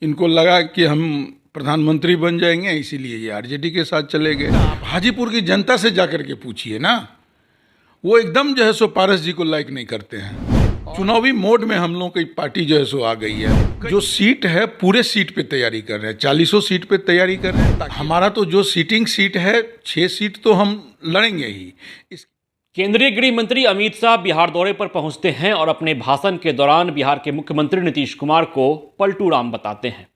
इनको लगा कि हम प्रधानमंत्री बन जाएंगे, इसीलिए ये आरजेडी के साथ चले गए। आप हाजीपुर की जनता से जाकर के पूछिए ना, वो एकदम जो है सो पारस जी को लाइक नहीं करते हैं। चुनावी मोड में हम लोगों की पार्टी जो है सो आ गई है। जो सीट है पूरे सीट पे तैयारी कर रहे हैं, 40 सीट पे तैयारी कर रहे हैं। हमारा तो जो सीटिंग सीट है 6 सीट तो हम लड़ेंगे ही। केंद्रीय गृह मंत्री अमित शाह बिहार दौरे पर पहुंचते हैं और अपने भाषण के दौरान बिहार के मुख्यमंत्री नीतीश कुमार को पलटू राम बताते हैं।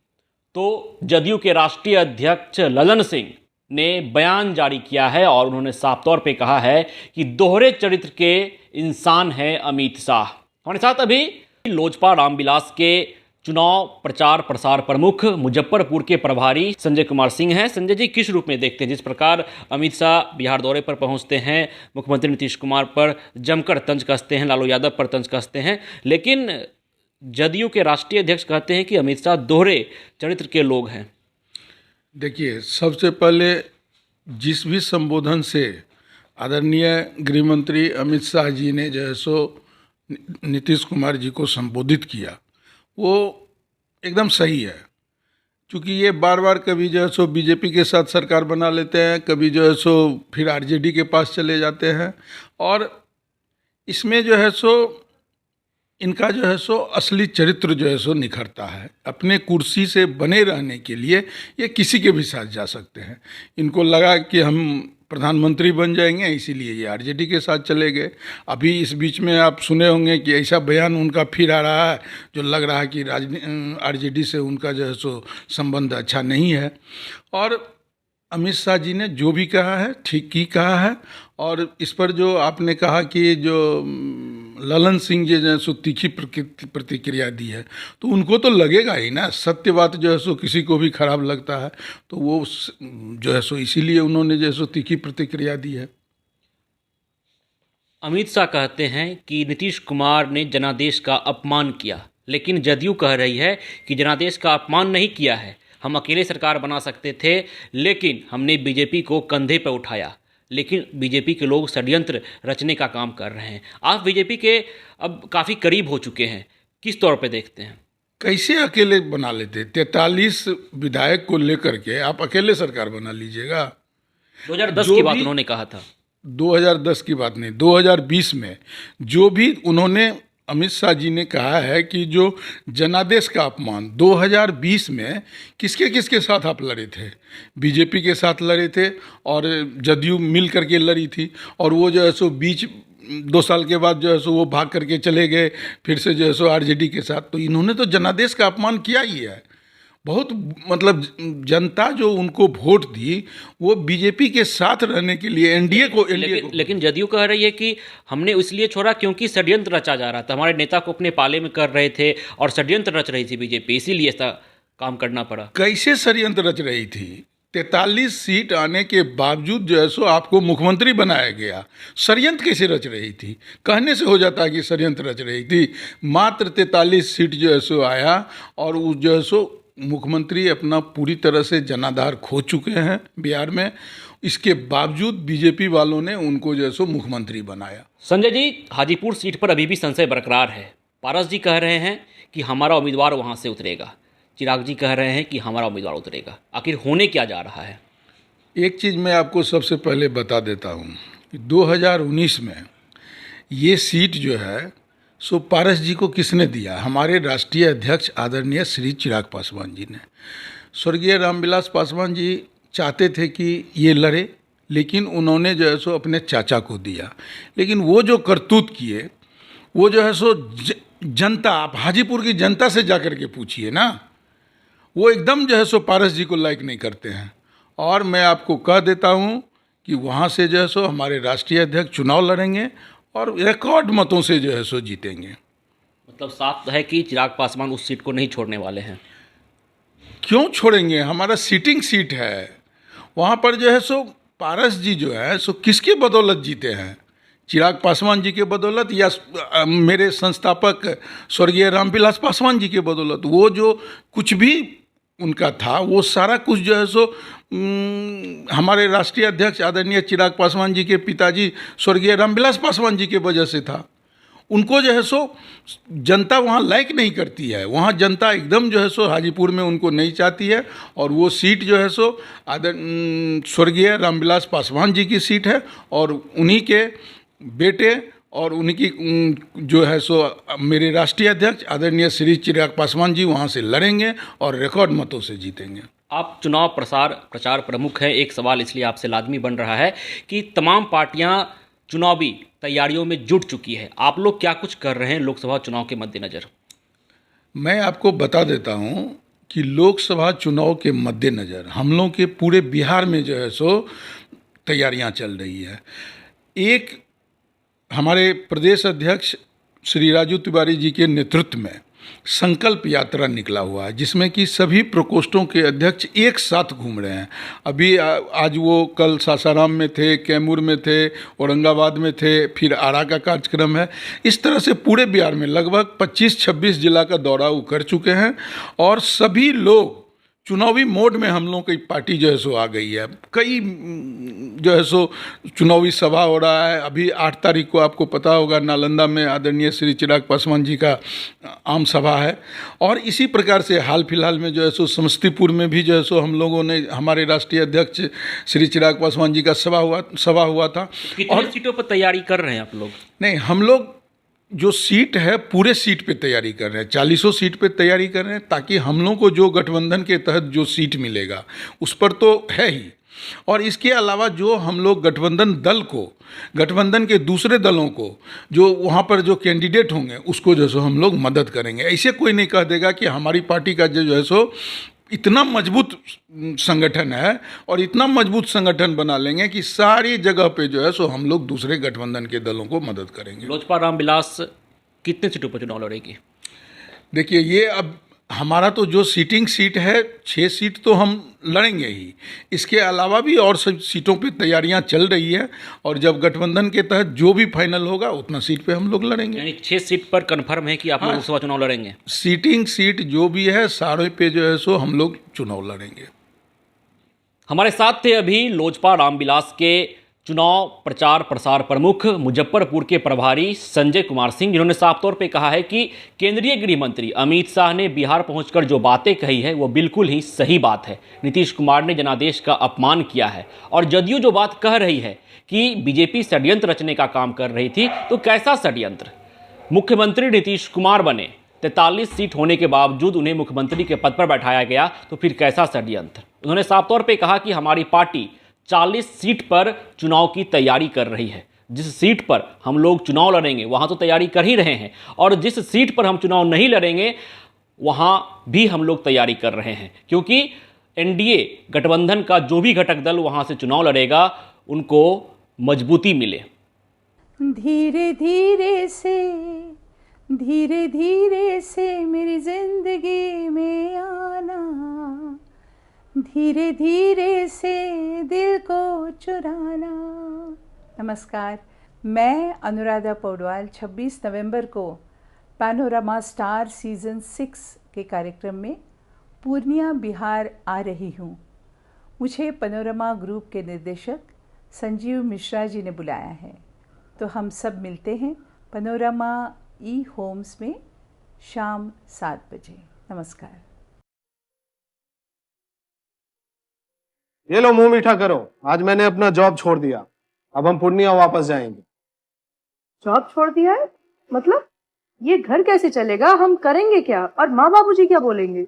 तो जदयू के राष्ट्रीय अध्यक्ष ललन सिंह ने बयान जारी किया है और उन्होंने साफ तौर पे कहा है कि दोहरे चरित्र के इंसान हैं अमित शाह। हमारे साथ अभी लोजपा रामविलास के चुनाव प्रचार प्रसार प्रमुख मुजफ्फरपुर के प्रभारी संजय कुमार सिंह हैं। संजय जी, किस रूप में देखते हैं जिस प्रकार अमित शाह बिहार दौरे पर पहुंचते हैं, मुख्यमंत्री नीतीश कुमार पर जमकर तंज कसते हैं, लालू यादव पर तंज कसते हैं, लेकिन जदयू के राष्ट्रीय अध्यक्ष कहते हैं कि अमित शाह दोहरे चरित्र के लोग हैं। देखिए, सबसे पहले जिस भी संबोधन से आदरणीय गृह मंत्री अमित शाह जी ने जो है सो नीतीश कुमार जी को संबोधित किया, वो एकदम सही है। क्योंकि ये बार बार कभी जो है सो बीजेपी के साथ सरकार बना लेते हैं, कभी जो है सो फिर आरजेडी के पास चले जाते हैं, और इसमें जो है सो इनका जो है सो असली चरित्र जो है सो निखरता है। अपने कुर्सी से बने रहने के लिए ये किसी के भी साथ जा सकते हैं। इनको लगा कि हम प्रधानमंत्री बन जाएंगे, इसीलिए ये आरजेडी के साथ चले गए। अभी इस बीच में आप सुने होंगे कि ऐसा बयान उनका फिर आ रहा है जो लग रहा है कि आरजेडी से उनका जो है सो संबंध अच्छा नहीं है। और अमित शाह जी ने जो भी कहा है ठीक ही कहा है। और इस पर जो आपने कहा कि जो ललन सिंह जी जो है सो तीखी प्रतिक्रिया दी है, तो उनको तो लगेगा ही ना। सत्य बात जो है सो किसी को भी खराब लगता है, तो वो जो है सो इसीलिए उन्होंने जो है सो तीखी प्रतिक्रिया दी है। अमित शाह कहते हैं कि नीतीश कुमार ने जनादेश का अपमान किया, लेकिन जदयू कह रही है कि जनादेश का अपमान नहीं किया है, हम अकेले सरकार बना सकते थे, लेकिन हमने बीजेपी को कंधे पर उठाया। लेकिन बीजेपी के लोग षड्यंत्र रचने का काम कर रहे हैं। आप बीजेपी के अब काफ़ी करीब हो चुके हैं, किस तौर पे देखते हैं? कैसे अकेले बना लेते? 43 विधायक को लेकर के आप अकेले सरकार बना लीजिएगा? 2010 की बात उन्होंने कहा था। 2010 की बात नहीं, 2020 में जो भी उन्होंने अमित शाह जी ने कहा है कि जो जनादेश का अपमान 2020 में किसके किसके साथ आप लड़े थे? बीजेपी के साथ लड़े थे और जदयू मिल करके लड़ी थी, और वो जो है सो बीच 2 साल के बाद जो है सो वो भाग करके चले गए फिर से जो है सो आरजेडी के साथ। तो इन्होंने तो जनादेश का अपमान किया ही है। बहुत मतलब जनता जो उनको वोट दी वो बीजेपी के साथ रहने के लिए, एनडीए को लेकिन जदयू कह रही है कि हमने इसलिए छोड़ा क्योंकि षड्यंत्र रचा जा रहा था, हमारे नेता को अपने पाले में कर रहे थे और षड्यंत्र रच रही थी बीजेपी, इसीलिए ऐसा काम करना पड़ा। कैसे षड्यंत्र रच रही थी? 43 सीट आने के बावजूद जो है सो आपको मुख्यमंत्री बनाया गया। षड्यंत्र कैसे रच रही थी? कहने से हो जाता है कि षड्यंत्र रच रही थी। मात्र 43 सीट जो है सो आया और उस जो है सो मुख्यमंत्री अपना पूरी तरह से जनाधार खो चुके हैं बिहार में। इसके बावजूद बीजेपी वालों ने उनको जो है सो मुख्यमंत्री बनाया। संजय जी, हाजीपुर सीट पर अभी भी संशय बरकरार है। पारस जी कह रहे हैं कि हमारा उम्मीदवार वहां से उतरेगा, चिराग जी कह रहे हैं कि हमारा उम्मीदवार उतरेगा। आखिर होने क्या जा रहा है? एक चीज़ मैं आपको सबसे पहले बता देता हूँ कि 2019 में ये सीट जो है सो पारस जी को किसने दिया? हमारे राष्ट्रीय अध्यक्ष आदरणीय श्री चिराग पासवान जी ने। स्वर्गीय रामविलास पासवान जी चाहते थे कि ये लड़े, लेकिन उन्होंने जो है सो अपने चाचा को दिया। लेकिन वो जो करतूत किए वो जो है सो जनता, आप हाजीपुर की जनता से जा कर के पूछिए ना, वो एकदम जो है सो पारस जी को लाइक नहीं करते हैं। और मैं आपको कह देता हूँ कि वहाँ से जो है सो हमारे राष्ट्रीय अध्यक्ष चुनाव लड़ेंगे और रिकॉर्ड मतों से जो है सो जीतेंगे। मतलब साफ है कि चिराग पासवान उस सीट को नहीं छोड़ने वाले हैं। क्यों छोड़ेंगे? हमारा सीटिंग सीट है वहाँ पर जो है सो पारस जी जो है सो किसके बदौलत जीते हैं? चिराग पासवान जी के बदौलत या मेरे संस्थापक स्वर्गीय रामविलास पासवान जी के बदौलत? वो जो कुछ भी उनका था वो सारा कुछ जो है सो हमारे राष्ट्रीय अध्यक्ष आदरणीय चिराग पासवान जी के पिताजी स्वर्गीय रामविलास पासवान जी के वजह से था। उनको जो है सो जनता वहाँ लाइक नहीं करती है, वहाँ जनता एकदम जो है सो हाजीपुर में उनको नहीं चाहती है। और वो सीट जो है सो स्वर्गीय रामविलास पासवान जी की सीट है और उन्हीं के बेटे और उन्हीं की जो है सो मेरे राष्ट्रीय अध्यक्ष आदरणीय श्री चिराग पासवान जी वहाँ से लड़ेंगे और रिकॉर्ड मतों से जीतेंगे। आप चुनाव प्रचार प्रमुख हैं, एक सवाल इसलिए आपसे लाजमी बन रहा है कि तमाम पार्टियां चुनावी तैयारियों में जुट चुकी है, आप लोग क्या कुछ कर रहे हैं लोकसभा चुनाव के मद्देनज़र? मैं आपको बता देता हूँ कि लोकसभा चुनाव के मद्देनज़र हम लोग के पूरे बिहार में जो है सो तैयारियां चल रही है। एक हमारे प्रदेश अध्यक्ष श्री राजू तिवारी जी के नेतृत्व में संकल्प यात्रा निकला हुआ है, जिसमें कि सभी प्रकोष्ठों के अध्यक्ष एक साथ घूम रहे हैं। अभी आज वो कल सासाराम में थे, कैमूर में थे, औरंगाबाद में थे, फिर आरा का कार्यक्रम है। इस तरह से पूरे बिहार में लगभग 25-26 जिला का दौरा वो कर चुके हैं और सभी लोग चुनावी मोड में हम लोगों की पार्टी जो है सो आ गई है। कई जो है सो चुनावी सभा हो रहा है। अभी 8 तारीख को आपको पता होगा नालंदा में आदरणीय श्री चिराग पासवान जी का आम सभा है और इसी प्रकार से हाल फिलहाल में जो है सो समस्तीपुर में भी जो है सो हम लोगों ने हमारे राष्ट्रीय अध्यक्ष श्री चिराग पासवान जी का सभा हुआ था। कितनी सीटों पर तैयारी कर रहे हैं आप लोग? नहीं, हम लोग जो सीट है पूरे सीट पे तैयारी कर रहे हैं, 40 सीट पे तैयारी कर रहे हैं, ताकि हम लोग को जो गठबंधन के तहत जो सीट मिलेगा उस पर तो है ही, और इसके अलावा जो हम लोग गठबंधन दल को, गठबंधन के दूसरे दलों को जो वहाँ पर जो कैंडिडेट होंगे उसको जो सो हम लोग मदद करेंगे। ऐसे कोई नहीं कह देगा कि हमारी पार्टी का जो है सो इतना मजबूत संगठन है और इतना मजबूत संगठन बना लेंगे कि सारी जगह पे जो है सो हम लोग दूसरे गठबंधन के दलों को मदद करेंगे। लोजपा रामविलास कितने सीटों पर चुनाव लड़ेगी? देखिए, ये अब हमारा तो जो सीटिंग सीट है 6 सीट तो हम लड़ेंगे ही, इसके अलावा भी और सब सीटों पे तैयारियां चल रही है और जब गठबंधन के तहत जो भी फाइनल होगा उतना सीट पे हम लोग लड़ेंगे। यानी 6 सीट पर कंफर्म है कि आप लोग लोकसभा चुनाव लड़ेंगे? सीटिंग सीट जो भी है सारे पे जो है सो हम लोग चुनाव लड़ेंगे। हमारे साथ थे अभी लोजपा रामविलास के चुनाव प्रचार प्रसार प्रमुख मुजफ्फरपुर के प्रभारी संजय कुमार सिंह, जिन्होंने साफ तौर पे कहा है कि केंद्रीय गृह मंत्री अमित शाह ने बिहार पहुंचकर जो बातें कही है वो बिल्कुल ही सही बात है। नीतीश कुमार ने जनादेश का अपमान किया है और जदयू जो बात कह रही है कि बीजेपी षड्यंत्र रचने का काम कर रही थी, तो कैसा षड्यंत्र? मुख्यमंत्री नीतीश कुमार बने, 43 सीट होने के बावजूद उन्हें मुख्यमंत्री के पद पर बैठाया गया, तो फिर कैसा षड्यंत्र? उन्होंने साफ तौर पर कहा कि हमारी पार्टी 40 सीट पर चुनाव की तैयारी कर रही है। जिस सीट पर हम लोग चुनाव लड़ेंगे वहाँ तो तैयारी कर ही रहे हैं, और जिस सीट पर हम चुनाव नहीं लड़ेंगे वहाँ भी हम लोग तैयारी कर रहे हैं, क्योंकि एनडीए गठबंधन का जो भी घटक दल वहाँ से चुनाव लड़ेगा उनको मजबूती मिले। धीरे धीरे से मेरी जिंदगी में आना, धीरे धीरे से दिल को चुराना। नमस्कार, मैं अनुराधा पौडवाल 26 नवंबर को पैनोरमा स्टार सीजन 6 के कार्यक्रम में पूर्णिया बिहार आ रही हूँ। मुझे पैनोरमा ग्रुप के निर्देशक संजीव मिश्रा जी ने बुलाया है, तो हम सब मिलते हैं पैनोरमा ई होम्स में शाम 7 बजे। नमस्कार। ये लो, मुंह मीठा करो। आज मैंने अपना जॉब छोड़ दिया, अब हम पूर्णिया वापस जाएंगे। जॉब छोड़ दिया है? मतलब ये घर कैसे चलेगा? हम करेंगे क्या? और माँ बाबूजी क्या बोलेंगे?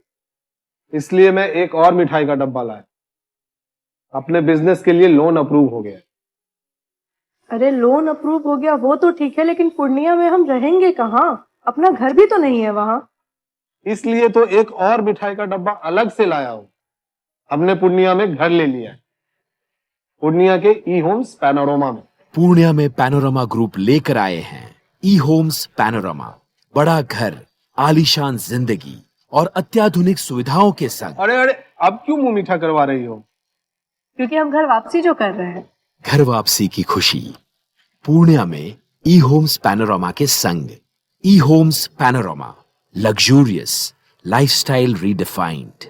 इसलिए मैं एक और मिठाई का डब्बा लाया। अपने बिजनेस के लिए लोन अप्रूव हो गया। अरे लोन अप्रूव हो गया वो तो ठीक है, लेकिन पूर्णिया में हम रहेंगे कहाँ? अपना घर भी तो नहीं है वहाँ। इसलिए तो एक और मिठाई का डब्बा अलग से लाया हूँ। हमने पूर्णिया में घर ले लिया है, पूर्णिया के ई होम्स पैनोरमा में। पूर्णिया में पैनोरमा ग्रुप लेकर आए हैं ई होम्स पैनोरमा। बड़ा घर, आलीशान जिंदगी और अत्याधुनिक सुविधाओं के संग। अरे अब क्यों मुंह मीठा करवा रही हो? क्योंकि हम घर वापसी जो कर रहे हैं। घर वापसी की खुशी पूर्णिया में ई होम्स पैनोरमा के संग। E homes panorama, luxurious lifestyle redefined.